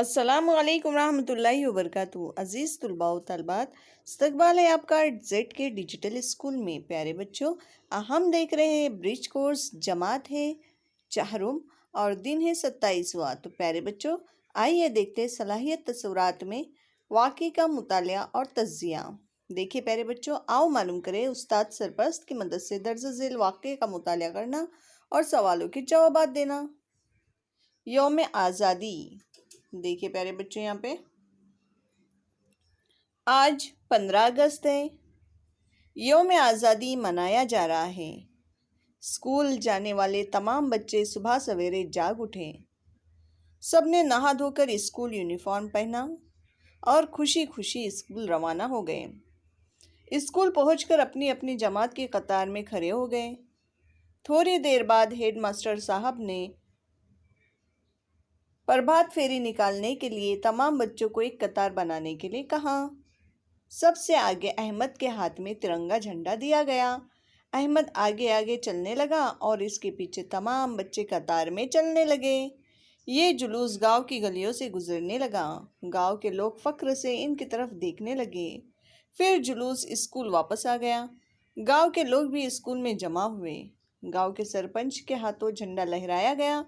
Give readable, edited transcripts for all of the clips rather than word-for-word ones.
अस्सलामुअलैकुम रहमतुल्लाहि वबरकातुहू। अज़ीज़ तुलबा व तलबात, इस्तकबाल है आपका जेड के डिजिटल स्कूल में। प्यारे बच्चों, हम देख रहे हैं ब्रिज कोर्स, जमात है चाहरुम और दिन है 27वां। तो प्यारे बच्चों, आइए देखते हैं सलाहियत तसव्वुरात में वाक़े का मुतालिया और तज़्ज़िया। देखिए प्यारे बच्चों, आओ मालूम करें उस्ताद सरपरस्त की मदद से दर्ज झेल वाक़े का मुतालिया करना और सवालों के जवाब देना। यौम आज़ादी। देखिए प्यारे बच्चों, यहाँ पे आज 15 अगस्त है। यौम आज़ादी मनाया जा रहा है। स्कूल जाने वाले तमाम बच्चे सुबह सवेरे जाग उठे। सबने नहा धोकर स्कूल यूनिफॉर्म पहना और खुशी खुशी स्कूल रवाना हो गए। स्कूल पहुंचकर अपनी अपनी जमात की कतार में खड़े हो गए। थोड़ी देर बाद हेडमास्टर साहब ने प्रभात फेरी निकालने के लिए तमाम बच्चों को एक कतार बनाने के लिए कहा। सबसे आगे अहमद के हाथ में तिरंगा झंडा दिया गया। अहमद आगे आगे चलने लगा और इसके पीछे तमाम बच्चे कतार में चलने लगे। ये जुलूस गांव की गलियों से गुजरने लगा। गांव के लोग फख्र से इनकी तरफ देखने लगे। फिर जुलूस स्कूल वापस आ गया। गांव के लोग भी स्कूल में जमा हुए। गांव के सरपंच के हाथों झंडा लहराया गया।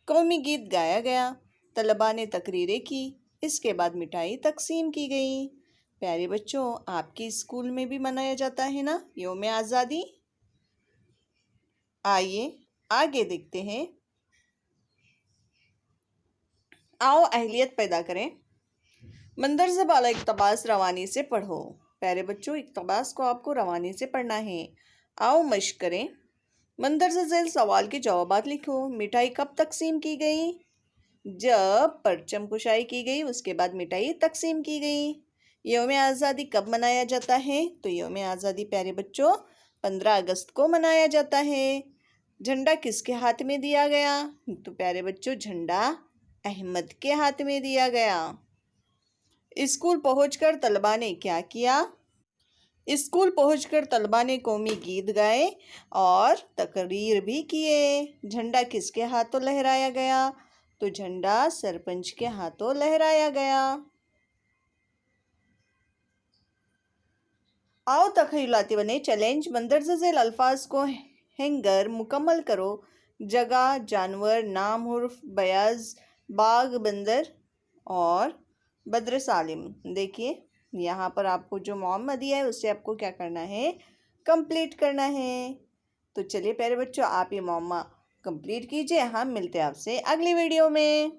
कौमी गीत गाया गया। तलबा ने तकरीरें की। इसके बाद मिठाई तकसीम की गई। प्यारे बच्चों, आपके स्कूल में भी मनाया जाता है ना यौम आज़ादी? आइए आगे देखते हैं। आओ अहलियत पैदा करें। मंदरजा बाला इक़्तिबास रवानी से पढ़ो। प्यारे बच्चों, इक़्तिबास को आपको रवानी से पढ़ना है। आओ मश्क करें। मंदरजा झेल सवाल के जवाबात लिखो। मिठाई कब तकसीम की गई? जब परचम कुशाई की गई, उसके बाद मिठाई तकसीम की गई। यौम आज़ादी कब मनाया जाता है? तो यौम आज़ादी प्यारे बच्चों 15 अगस्त को मनाया जाता है। झंडा किसके हाथ में दिया गया? तो प्यारे बच्चों, झंडा अहमद के हाथ में दिया गया। स्कूल पहुंचकर तलबा ने क्या किया? स्कूल पहुंचकर तलबा ने कौमी गीत गाए और तकरीर भी किए। झंडा किसके हाथों लहराया गया? तो झंडा सरपंच के हाथों लहराया गया। आओ तख़य्युलाती बने चैलेंज। मंदरजा झेल अल्फाज को हैंगर मुकम्मल करो। जगह, जानवर, नाम, हुर्फ, बयाज, बाग, बंदर और बद्र सालिम। देखिए यहाँ पर आपको जो मोहम्मद दिया है उससे आपको क्या करना है? कंप्लीट करना है। तो चलिए प्यारे बच्चों, आप ये मोहम्मद कंप्लीट कीजिए। हम मिलते हैं आपसे अगली वीडियो में।